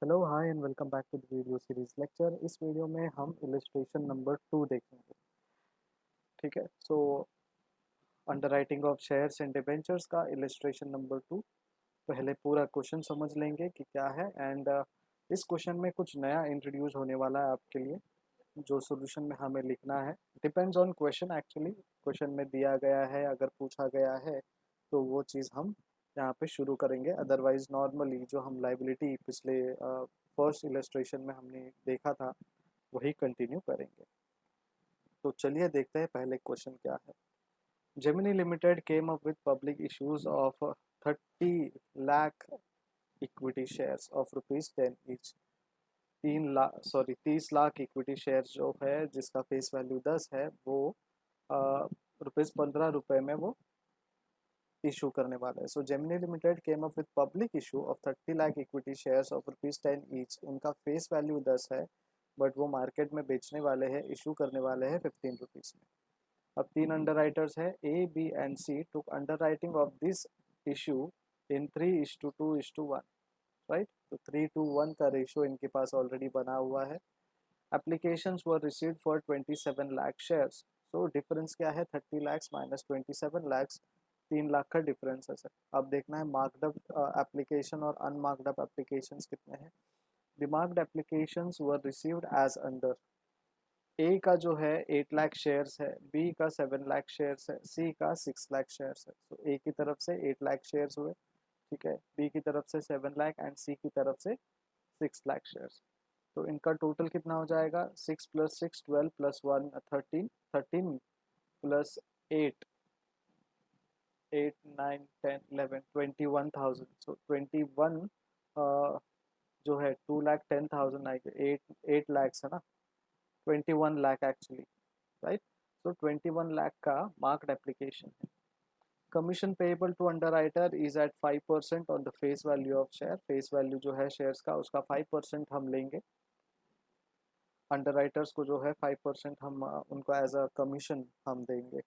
Hello hi and welcome back to the video series lecture. इस video में हम illustration number 2 देखेंगे। ठीक है, so underwriting of shares and debentures का इलस्ट्रेशन नंबर 2। पहले पूरा क्वेश्चन समझ लेंगे कि क्या है एंड इस क्वेश्चन में कुछ नया इंट्रोड्यूस होने वाला है आपके लिए, जो सॉल्यूशन में हमें लिखना है। Depends on question, actually question में दिया गया है, अगर पूछा गया है तो वो चीज़ हम यहाँ पे शुरू करेंगे। अदरवाइज नॉर्मली जो हम लाइबिलिटी पिछले फर्स्ट इलस्ट्रेशन में हमने देखा था वही कंटिन्यू करेंगे। तो चलिए देखते हैं पहले क्वेश्चन क्या है। Gemini Limited came up with public issues of 30 lakh equity shares of rupees 10 each. 30 lakh equity share जो है जिसका फेस वैल्यू 10 है वो ₹15 में वो इशू करने वाला है। So Gemini Limited came up with public issue of 30 lakh equity shares of rupees 10 each. उनका फेस वैल्यू 10 है बट वो मार्केट में बेचने वाले हैं, इशू करने वाले हैं 15 रुपीज़ में। अब तीन अंडर राइटर्स है, A B and C took underwriting of this issue in 3:2:1। Right, तो 3:1 का रेशियो इनके पास ऑलरेडी बना हुआ है। Applications were received for 27 lakh shares. So difference क्या है, 30 लैक्स माइनस 27 लैक्स, 3 लाख का डिफरेंस है सर। अब देखना है मार्कड एप्लीकेशन और अनमार्कड एप्लीकेशंस कितने हैं। The marked applications were received as under. A का जो है 8 लाख शेयर्स है, बी का 7 लाख शेयर्स है, सी का 6 लाख शेयर्स है। तो ए की तरफ से 8 लाख शेयर्स हुए, ठीक है, बी की तरफ से 7 लाख एंड सी की तरफ से 6 लाख शेयर्स। तो इनका टोटल कितना हो जाएगा, 6 + 6 12 + 1 13, 13 + 8 8 9 10 11 21,000। सो 21 जो है 2,10,000 आएगा, 8 लैक्स है ना, 21 lakh actually. Right, so 21 lakh का मार्क्ड एप्लीकेशन है। Commission payable to underwriter is at 5% on the face value of share. Face value जो है शेयर्स का उसका 5% हम लेंगे। अंडरराइटर्स को जो है 5% हम उनको एज अ कमीशन हम देंगे,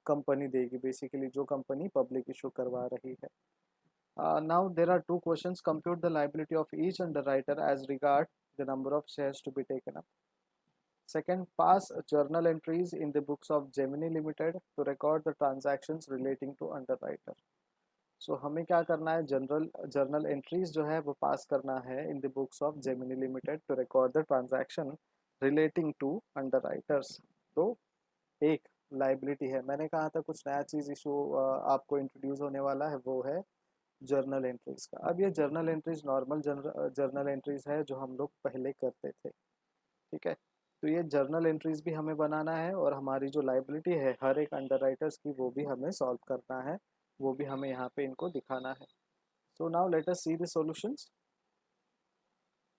कंपनी देगी बेसिकली, जो कंपनी पब्लिक इशू करवा रही है। Now there are two questions, compute the liability of each underwriter as regard the number of shares to be taken up. Second, pass journal entries in the books of Gemini Limited to record the transactions relating to underwriter. सो हमें क्या करना है, journal entries जो है वो pass करना है in the books of Gemini Limited to record the transaction relating to underwriters. तो एक लाइबिलिटी है, मैंने कहा था कुछ नया चीज़ इशू आपको इंट्रोड्यूस होने वाला है, वो है जर्नल एंट्रीज का। अब ये journal entries normal journal entries है जो हम लोग पहले करते थे। ठीक है, तो ये जर्नल एंट्रीज भी हमें बनाना है और हमारी जो लाइबिलिटी है हर एक अंडरराइटर्स की वो भी हमें सॉल्व करना है, वो भी हमें यहाँ पे इनको दिखाना है। So now let us see the solutions.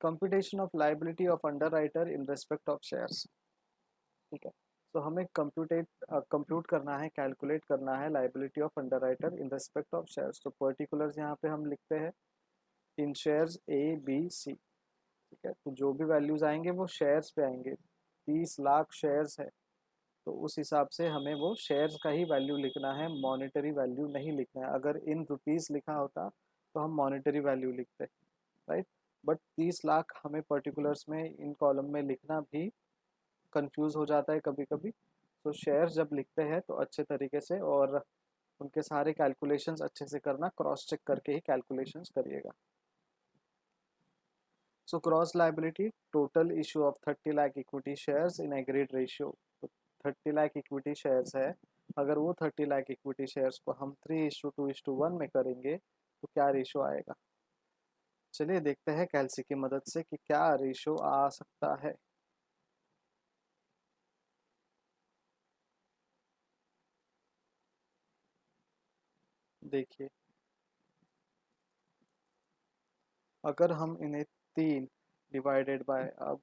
Computation of liability of underwriter in respect of shares. ठीक है, तो हमें कंप्यूट करना है, कैलकुलेट करना है liability of underwriter in respect of shares. तो पर्टिकुलर्स यहाँ पे हम लिखते हैं इन शेयर्स ए बी सी। ठीक है, तो जो भी वैल्यूज आएंगे वो शेयर्स पे आएंगे। 30 लाख शेयर्स है तो उस हिसाब से हमें वो शेयर्स का ही वैल्यू लिखना है, मॉनेटरी वैल्यू नहीं लिखना है। अगर इन रुपीस लिखा होता तो हम मॉनेटरी वैल्यू लिखते, राइट। बट 30 लाख हमें पर्टिकुलर्स में इन कॉलम में लिखना भी कंफ्यूज हो जाता है कभी कभी। तो शेयर्स जब लिखते हैं तो अच्छे तरीके से और उनके सारे कैलकुलेशंस अच्छे से करना, क्रॉस चेक करके ही कैलकुलेशंस करिएगा। So cross liability, total issue of 30 lakh equity shares in agreed ratio. तो 30 लाख इक्विटी शेयर्स है, अगर वो 30 लाख इक्विटी शेयर्स को हम 3:2:1 में करेंगे तो क्या रेशो आएगा। चलिए देखते हैं कैलसी की मदद से कि क्या रेशो आ सकता है। देखिए, अगर हम इन्हें 3 डिवाइडेड बाय, अब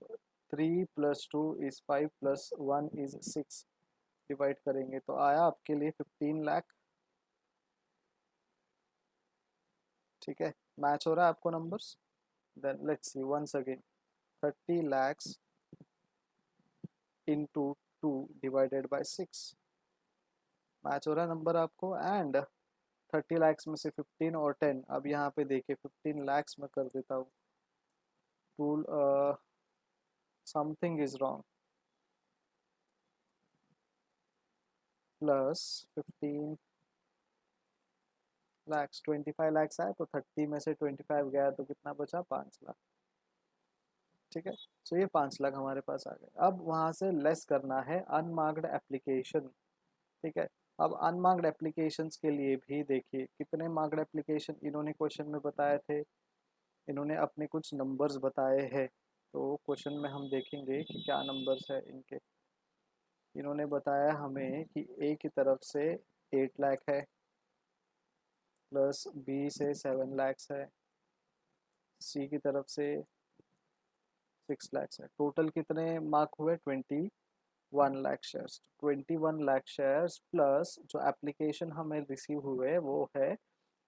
3 + 2 = 5 + 1 = 6 डिवाइड करेंगे तो आया आपके लिए 15 लाख। ठीक है, मैच हो रहा है आपको numbers. Then let's see once again, 30 lakhs into 2 / 6 match हो रहा है नंबर आपको। एंड 30 lakhs में से 15 और 10, अब यहाँ पे देखिए 15 lakhs में कर देता हूँ, to something is wrong, plus 15 lakhs, 25 lakhs आए तो 30 में से 25 गया तो कितना बचा, 5 लाख। ठीक है, सो ये 5 लाख हमारे पास आ गए। अब वहां से लेस करना है अनमार्क्ड एप्लीकेशन। ठीक है, अब अनमार्क्ड एप्लीकेशंस के लिए भी देखिए कितने मार्क्ड एप्लीकेशन इन्होंने क्वेश्चन में बताए थे, इन्होंने अपने कुछ नंबर्स बताए हैं। तो क्वेश्चन में हम देखेंगे कि क्या नंबर्स है इनके। इन्होंने बताया हमें कि ए की तरफ से 8 लाख है, प्लस बी से 7 lakhs है, सी की तरफ से 6 lakhs है। टोटल कितने मार्क हुए, 21 lakh shares. 21 lakh shares plus जो एप्लीकेशन हमें रिसीव हुए वो है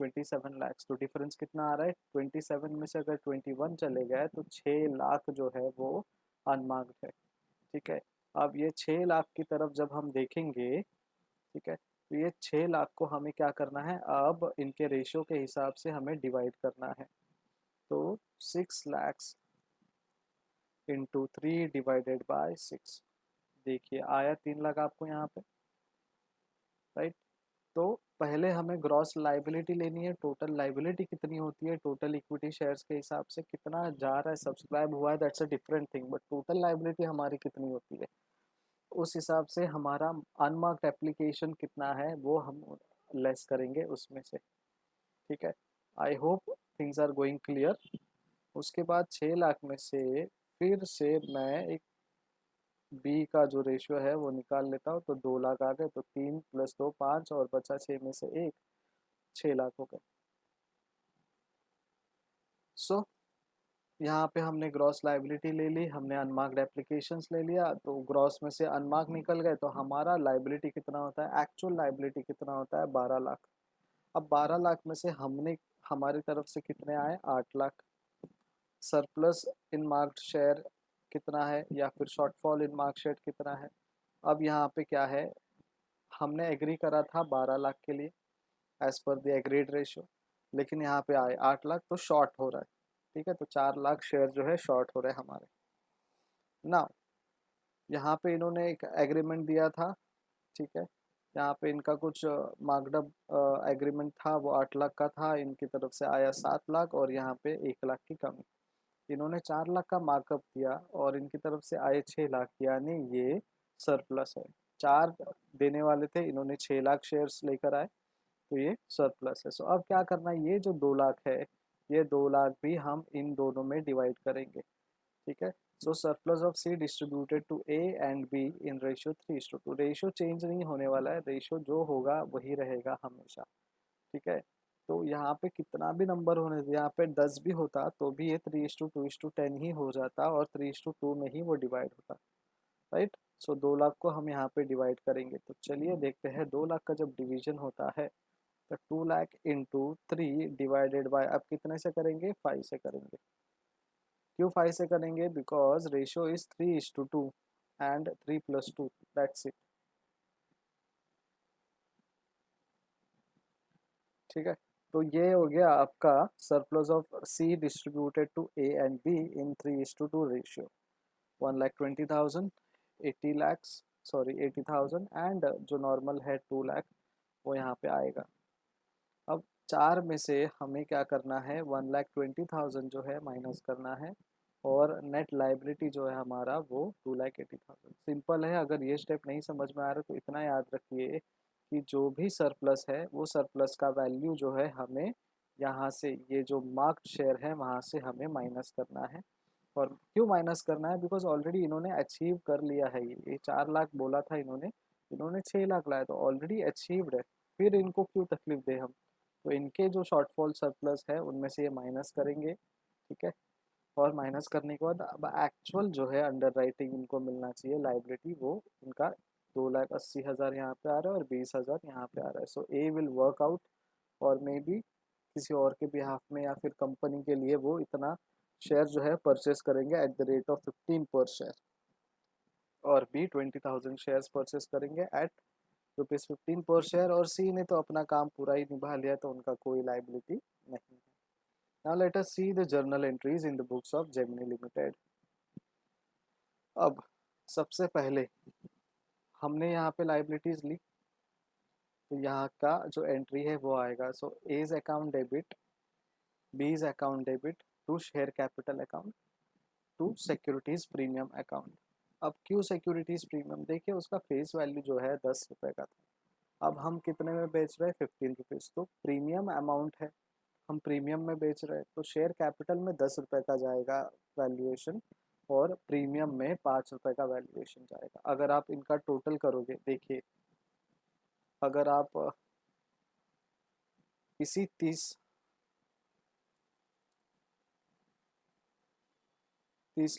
27 lakhs। तो डिफरेंस कितना आ रहा है, 27 में से अगर 21 चले गए तो 6 लाख जो है वो अनमार्क्ड है। ठीक है, अब ये 6 लाख की तरफ जब हम देखेंगे, ठीक है, तो ये 6 लाख को हमें क्या करना है, अब इनके रेशियो के हिसाब से हमें डिवाइड करना है। तो 6 lakhs इंटू 3 डिवाइडेड बाय 6, देखिए आया 3 लाख आपको यहाँ पे, राइट। तो पहले हमें ग्रॉस लाइबिलिटी लेनी है, टोटल लाइबिलिटी कितनी होती है, टोटल इक्विटी शेयर्स के हिसाब से कितना जा रहा है, सब्सक्राइब हुआ है, that's a different thing, but total liability हमारी कितनी होती है उस हिसाब से हमारा अनमार्क्ड एप्लीकेशन कितना है वो हम लेस करेंगे उसमें से। ठीक है, I hope things are going clear. उसके बाद 6 लाख में से फिर से मैं एक बी का जो रेशियो है वो निकाल लेता हूँ। तो 2 लाख आ गए, तो 3 + 2 5 और बचा 6 में से 1, 6 लाख हो गए। सो यहाँ पे हमने ग्रॉस लाइबिलिटी ले ली, हमने अनमार्क्ड एप्लीकेशंस ले लिया, तो ग्रॉस में से अनमार्क निकल गए, तो हमारा लाइबिलिटी कितना होता है, एक्चुअल लाइबिलिटी कितना होता है, 12 लाख। अब 12 लाख में से हमने हमारी तरफ से कितने आए, 8 लाख। सरप्लस इन मार्क्ड शेयर कितना है, या फिर शॉर्टफॉल इन मार्क शेयर कितना है। अब यहाँ पे क्या है, हमने एग्री करा था 12 लाख के लिए as per the agreed ratio, लेकिन यहाँ पे आए 8 लाख तो शॉर्ट हो रहा है। ठीक है, तो 4 लाख शेयर जो है शॉर्ट हो रहे हैं हमारे। ना यहाँ पे इन्होंने एक एग्रीमेंट दिया था, ठीक है, यहाँ पे इनका कुछ मार्कडअप एग्रीमेंट था, वो 8 लाख का था, इनकी तरफ से आया 7 लाख और यहाँ पे 1 लाख की कमी। इन्होंने 4 लाख का मार्कअप दिया और इनकी तरफ से आए 6 लाख, यानी ये सरप्लस है। 4 देने वाले थे, इन्होंने 6 लाख शेयर्स लेकर आए, तो ये सरप्लस है। सो अब क्या करना है, ये जो 2 लाख है, ये 2 लाख भी हम इन दोनों में डिवाइड करेंगे। ठीक है, so surplus of C distributed to A and B in ratio 3:2। Ratio change नहीं होने वाला है, रेशियो जो होगा वही रहेगा हमेशा। ठीक है, तो यहाँ पे कितना भी नंबर होने दे, यहाँ पे 10 भी होता तो भी ये 3:2:10 ही हो जाता और 3:2 में ही वो डिवाइड होता, राइट। सो 2 लाख को हम यहाँ पे डिवाइड करेंगे, तो चलिए देखते हैं 2 लाख का जब डिवीजन होता है तो 2 लाख इंटू 3 डिवाइडेड बाय, अब कितने से करेंगे, 5 से करेंगे। क्यों 5 से करेंगे, because ratio is 3:2 and 3 + 2, that's it. ठीक है, तो ये हो गया आपका surplus of C distributed to A and B in 3:2 ratio. 1,20,000, 80 lakhs, sorry 80,000 and जो नॉर्मल है 2 लाख, वो यहाँ पे आएगा। अब 4 में से हमें क्या करना है, 1,20,000 जो है माइनस करना है, और नेट लाइबिलिटी जो है हमारा वो 2,80,000। सिंपल है, अगर ये स्टेप नहीं समझ में आ रहा तो इतना याद रखिए कि जो भी सरप्लस है वो सरप्लस का वैल्यू जो है हमें यहाँ से, ये जो मार्क्ड शेयर है वहाँ से हमें माइनस करना है। और क्यों माइनस करना है, बिकॉज ऑलरेडी इन्होंने अचीव कर लिया है, ये 4 लाख बोला था इन्होंने, इन्होंने 6 लाख लाया, तो ऑलरेडी अचीव्ड है, फिर इनको क्यों तकलीफ दे हम। तो इनके जो शॉर्टफॉल सरप्लस है उनमें से ये माइनस करेंगे। ठीक है, और माइनस करने के बाद अब एक्चुअल जो है अंडर राइटिंग इनको मिलना चाहिए लाइबिलिटी, वो इनका 2,80,000 यहाँ पे आ रहा है और 20,000 यहाँ पे आ रहा है। सो ए विल वर्क आउट, और मे बी किसी और के बिहाफ में या फिर कंपनी के लिए वो इतना शेयर जो है परचेस करेंगे एट द रेट ऑफ 15 पर शेयर, और बी 20,000 शेयर्स परचेस करेंगे एट ₹15 पर शेयर। और सी ने तो अपना काम पूरा ही निभा लिया, तो उनका कोई लाइबिलिटी नहीं है। Now let us see the journal entries in the books of Gemini Limited. अब सबसे पहले हमने यहाँ पे लाइबिलिटीज ली, तो यहाँ का जो एंट्री है वो आएगा, so A is account debit, B is account debit to share capital account to securities premium account. अब क्यों सिक्योरिटीज प्रीमियम, देखिए उसका फेस वैल्यू जो है 10 रुपये का था, अब हम कितने में बेच रहे हैं, 15 रुपीज़, तो प्रीमियम अमाउंट है, हम प्रीमियम में बेच रहे हैं, तो शेयर कैपिटल में 10 रुपये का जाएगा वैल्यूएशन और प्रीमियम में 5 रुपये का वैल्यूएशन जाएगा। अगर आप इनका टोटल करोगे, देखिए अगर आप इसी 30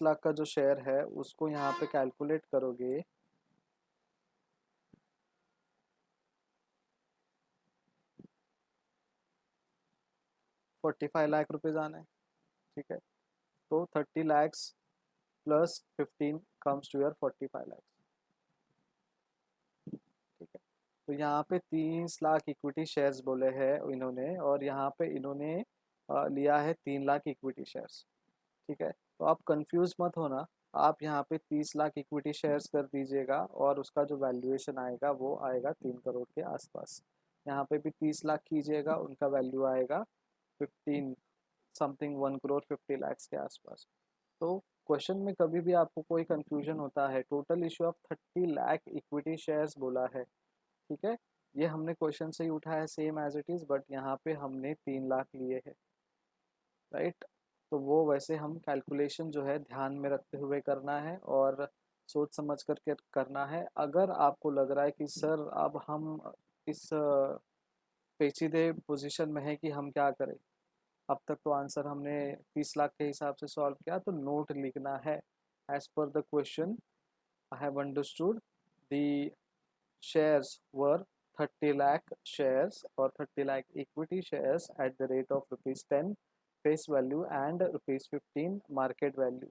लाख का जो शेयर है उसको यहाँ पे कैलकुलेट करोगे, 45 लाख रुपीज़ आना है, ठीक है, तो 30 lakhs plus 15 comes to your 45 lakhs, ठीक है। तो यहाँ पे 30 लाख इक्विटी शेयर्स बोले हैं इन्होंने, और यहाँ पे इन्होंने लिया है 3 लाख इक्विटी शेयर्स, ठीक है। तो आप कंफ्यूज मत होना, आप यहाँ पे 30 लाख इक्विटी शेयर्स कर दीजिएगा और उसका जो वैल्यूएशन आएगा वो आएगा 3 करोड़ के आसपास। यहाँ पे भी 30 लाख कीजिएगा, उनका वैल्यू आएगा 15 समथिंग 1 करोड़ 50 लैक्स के आसपास। तो क्वेश्चन में कभी भी आपको कोई कंफ्यूजन होता है, total issue of 30 lakh equity shares बोला है, ठीक है, ये हमने क्वेश्चन से ही उठाया same as it is, but यहाँ पे हमने 3 लाख लिए हैं, राइट। तो वो वैसे हम कैलकुलेशन जो है ध्यान में रखते हुए करना है और सोच समझ करके करना है। अगर आपको लग रहा है कि सर अब हम इस पेचीदे पोजीशन में है कि हम क्या करें, अब तक तो आंसर हमने 30 लाख के हिसाब से सॉल्व किया, तो नोट लिखना है, as per the question I have understood the shares were 30 lakh shares or 30 lakh equity shares at the rate of rupees 10 face value and rupees 15 market value.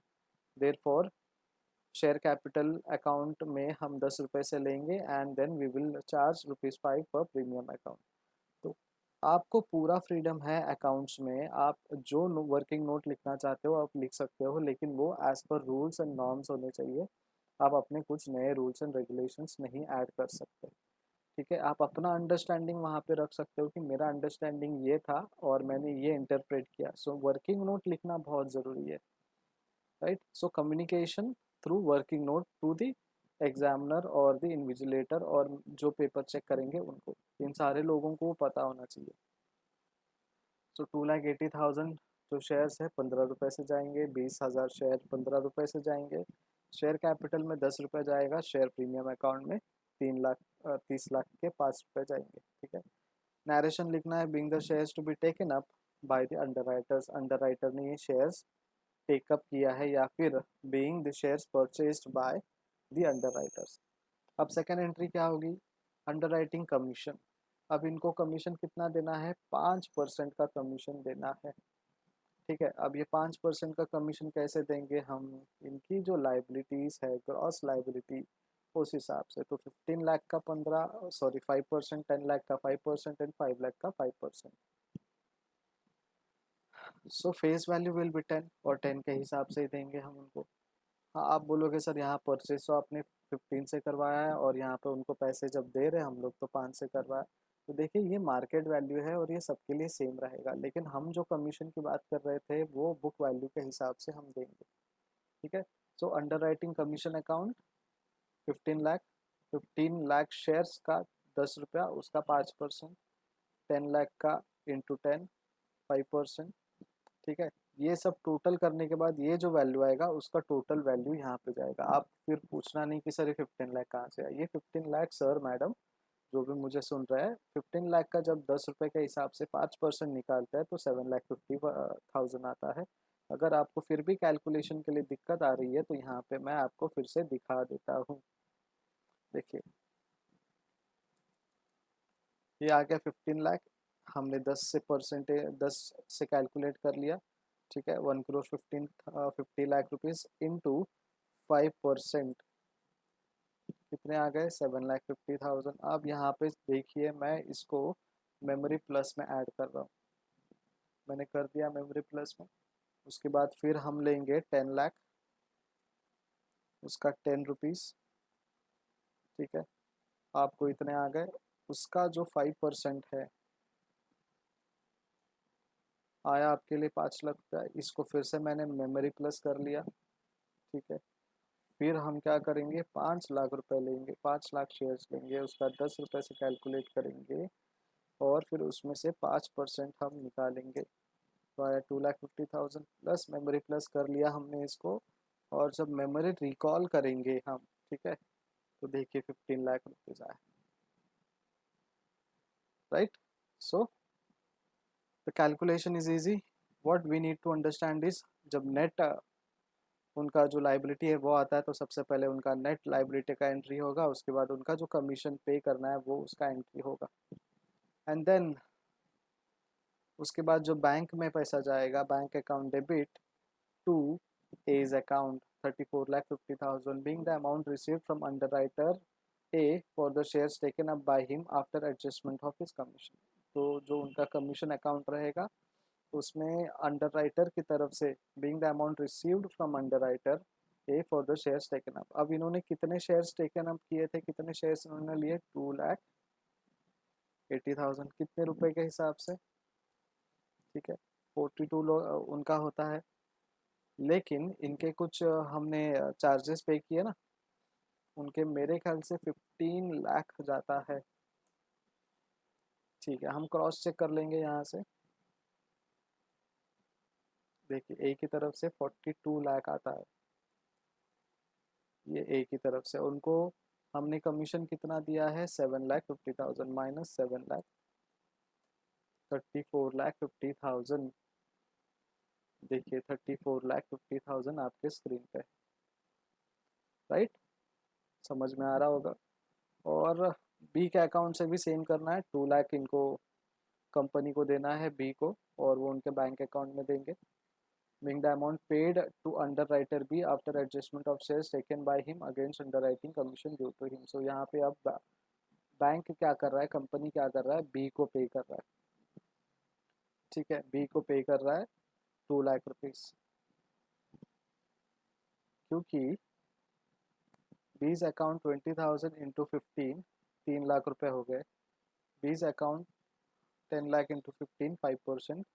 Therefore share capital account में हम 10 रुपये से लेंगे and then we will charge rupees 5 पर premium account. तो आपको पूरा freedom है अकाउंट्स में, आप जो वर्किंग नोट लिखना चाहते हो आप लिख सकते हो, लेकिन वो as per rules and norms होने चाहिए, आप अपने कुछ नए रूल्स एंड रेगुलेशंस नहीं ऐड कर सकते, ठीक है। आप अपना अंडरस्टैंडिंग वहाँ पे रख सकते हो कि मेरा अंडरस्टैंडिंग ये था और मैंने ये इंटरप्रेट किया, सो वर्किंग नोट लिखना बहुत ज़रूरी है, right. So communication through working note to the examiner और द इन्विजिलेटर और जो पेपर चेक करेंगे उनको, इन सारे लोगों को पता होना चाहिए। सो 2,80,000 जो शेयर्स है 15 रुपये से जाएंगे, 20,000 शेयर 15 रुपये से जाएंगे, शेयर कैपिटल में 10 रुपये जाएगा, शेयर प्रीमियम अकाउंट में 3 लाख 30 लाख के 5 रुपये जाएंगे, ठीक है। नरेशन लिखना है, being the shares to be taken up by the underwriters, underwriter ने ये शेयर्स टेकअप किया है, या फिर being the shares purchased by the underwriters. अब सेकेंड एंट्री क्या होगी, अंडरराइटिंग कमीशन। अब इनको कमीशन कितना देना है, 5% का कमीशन देना है, ठीक है। अब ये 5% का कमीशन कैसे देंगे हम, इनकी जो लाइबिलिटीज़ है ग्रॉस लाइबिलिटी उस हिसाब से, तो 15 लाख का 15 सॉरी 5%, 10 लाख का 5% एंड 5 लाख का 5%। सो फेस वैल्यू विल बी 10 और 10 के हिसाब से ही देंगे हम उनको। हाँ आप बोलोगे सर यहाँ परचेज तो आपने 15 से करवाया है और यहाँ पे उनको पैसे जब दे रहे हैं हम लोग तो 5 से करवाया, तो देखिए ये मार्केट वैल्यू है और ये सबके लिए सेम रहेगा, लेकिन हम जो कमीशन की बात कर रहे थे वो बुक वैल्यू के हिसाब से हम देंगे, ठीक है। So under writing commission account 15 lakh, 15 lakh shares का 10 रुपया, उसका 5%, 10 लाख का इंटू 10 5%, ठीक है। ये सब टोटल करने के बाद ये जो वैल्यू आएगा उसका टोटल वैल्यू यहाँ पे जाएगा। आप फिर पूछना नहीं कि सर ये 15 लाख कहाँ से आया, ये 15 लाख सर मैडम जो भी मुझे सुन रहा है, 15 लाख का जब 10 रुपये के हिसाब से 5% निकालता है तो 7,50,000 आता है। अगर आपको फिर भी कैलकुलेशन के लिए दिक्कत आ रही है तो यहाँ पे मैं आपको फिर से दिखा देता हूँ, देखिए ये आ गया 15 लाख, हमने 10 से कैलकुलेट कर लिया, ठीक है। 1 करोड़ 50 लाख रुपीज़ इंटू 5%, कितने आ गए, 7,50,000। अब यहाँ पे देखिए मैं इसको मेमोरी प्लस में ऐड कर रहा हूँ, मैंने कर दिया मेमोरी प्लस में। उसके बाद फिर हम लेंगे 10 लाख, उसका 10 रुपीज़, ठीक है। आपको इतने आ गए। उसका जो 5% है आया आपके लिए 5 लाख रुपया। इसको फिर से मैंने मेमोरी प्लस कर लिया, ठीक है। फिर हम क्या करेंगे, 5 लाख रुपए लेंगे, 5 लाख शेयर्स लेंगे, उसका 10 रुपये से कैलकुलेट करेंगे और फिर उसमें से 5% हम निकालेंगे। तो आया 2,50,000 प्लस मेमोरी प्लस कर लिया हमने इसको। और जब मेमोरी रिकॉल करेंगे हम, ठीक है, तो देखिए 15 लाख रुपीज़ आए, right. So the calculation is easy. What we need to understand is, जब नेट उनका जो लाइबिलिटी है वो आता है तो सबसे पहले उनका नेट लाइबिलिटी का एंट्री होगा, उसके बाद उनका जो कमीशन पे करना है वो उसका एंट्री होगा। एंड देन उसके बाद जो बैंक में पैसा जाएगा, bank account debit to A's account, 34,50,000 being the amount received from underwriter A for the shares taken up by him after adjustment of his commission। तो जो उनका कमीशन अकाउंट रहेगा उसमें अंडरराइटर की तरफ से being the amount received from underwriter A for the shares taken up। अब इन्होंने कितने शेयर्स टेकन अप किए थे, कितने शेयर्स इन्होंने लिए, 2,80,000, कितने रुपए के हिसाब से, ठीक है, 42 उनका होता है। लेकिन इनके कुछ हमने चार्जेस पे किए ना, उनके मेरे ख्याल से 15 लाख जाता है, ठीक है। हम क्रॉस चेक कर लेंगे यहाँ से। देखिए ए की तरफ से 42 लाख आता है, ये ए की तरफ से। उनको हमने कमीशन कितना दिया है, 7,50,000 माइनस 7 लाख, 34,50,000। देखिए 34,50,000 आपके स्क्रीन पे, राइट। समझ में आ रहा होगा। और बी के अकाउंट से भी सेम करना है, 2 लाख इनको कंपनी को देना है बी को, और वो उनके बैंक अकाउंट में देंगे। being the amount paid to underwriter B after adjustment of shares taken by him against underwriting commission due to him। so यहाँ पे अब बैंक क्या कर रहा है, कंपनी क्या कर रहा है, बी को पे कर रहा है, ठीक है, बी को पे कर रहा है 2 लाख रुपीज़, क्योंकि बीज अकाउंट 20,000 इंटू 15, 3 लाख रुपए हो गए। बीज अकाउंट 10 लाख इंटू 15, 5%,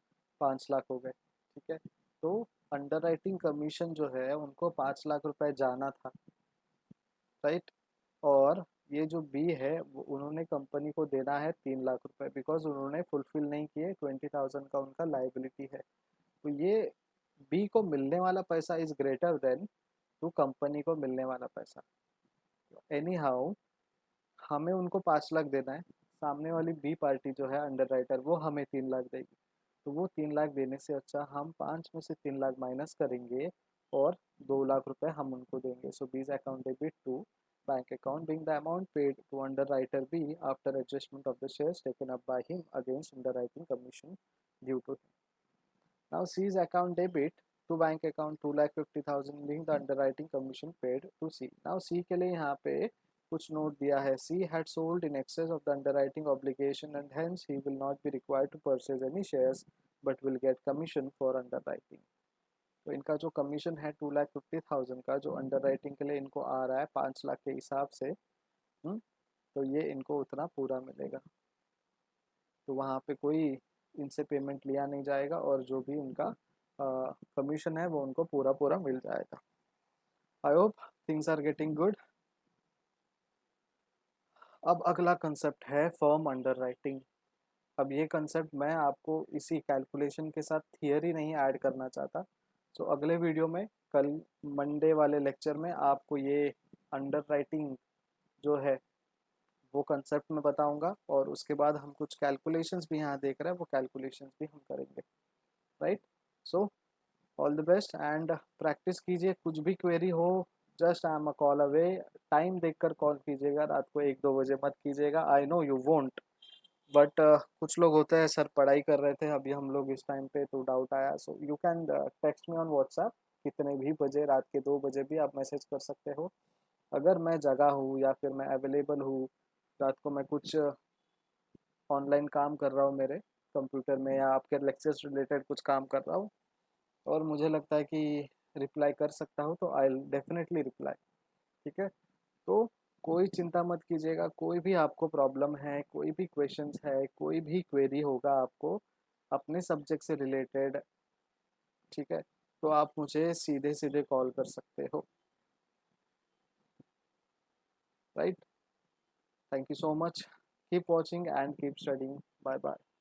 5 लाख हो गए, ठीक है। तो अंडर राइटिंग कमीशन जो है उनको 5 लाख रुपए जाना था, राइट। और ये जो बी है वो उन्होंने कंपनी को देना है 3 लाख रुपए, बिकॉज उन्होंने फुलफिल नहीं किए, 20,000 का उनका लाइबिलिटी है। तो ये बी को मिलने वाला पैसा is greater than to company को मिलने वाला पैसा। एनी हाउ हमें उनको 5 लाख देना है, सामने वाली बी पार्टी जो है अंडर राइटर वो हमें 3 लाख देगी। तो वो 3 लाख देने से अच्छा हम 5 में से 3 लाख माइनस करेंगे और 2 लाख रुपए हम उनको देंगे। So B's account debit to bank account being the amount paid to underwriter B after adjustment of the shares taken up by him against underwriting commission due to him। Now C's account debit to bank account 2,50,000 being the underwriting commission paid to C। Now C के लिए यहाँ पे कुछ note दिया है, C had sold in excess of the underwriting obligation and hence he will not be required to purchase any shares but will get commission for underwriting। तो इनका जो कमीशन है 2,50,000 का जो अंडरराइटिंग के लिए इनको आ रहा है 5 लाख के हिसाब से, तो ये इनको उतना पूरा मिलेगा। तो वहाँ पे कोई इनसे पेमेंट लिया नहीं जाएगा और जो भी उनका कमीशन है वो उनको पूरा पूरा मिल जाएगा। I hope things are getting good. अब अगला कंसेप्ट है फर्म अंडरराइटिंग। अब ये कंसेप्ट मैं आपको इसी कैलकुलेशन के साथ थियरी नहीं ऐड करना चाहता। तो अगले वीडियो में, कल मंडे वाले लेक्चर में आपको ये अंडरराइटिंग जो है वो कंसेप्ट में बताऊंगा, और उसके बाद हम कुछ कैलकुलेशंस भी यहाँ देख रहे हैं, वो कैलकुलेशंस भी हम करेंगे, right. So all the best and practice कीजिए। कुछ भी क्वेरी हो just I am a call away. Time देखकर कॉल कीजिएगा, रात को 1-2 बजे मत कीजिएगा। I know you won't, but कुछ लोग होते हैं सर पढ़ाई कर रहे थे अभी हम लोग इस टाइम पे, तो डाउट आया। So you can text me on WhatsApp, कितने भी बजे, रात के 2 बजे भी आप मैसेज कर सकते हो। अगर मैं जगह हूँ या फिर मैं अवेलेबल हूँ, रात को मैं कुछ ऑनलाइन काम कर रहा हूँ मेरे, कंप्यूटर में या आपके लेक्चर्स रिलेटेड कुछ काम कर रहा हूँ और मुझे लगता है कि रिप्लाई कर सकता हूँ, तो आई विल डेफिनेटली रिप्लाई। ठीक है, तो कोई चिंता मत कीजिएगा, कोई भी आपको प्रॉब्लम है, कोई भी क्वेश्चंस है, कोई भी क्वेरी होगा आपको अपने सब्जेक्ट से रिलेटेड, ठीक है, तो आप मुझे सीधे सीधे कॉल कर सकते हो। Right, thank you so much, keep watching and keep studying, bye bye.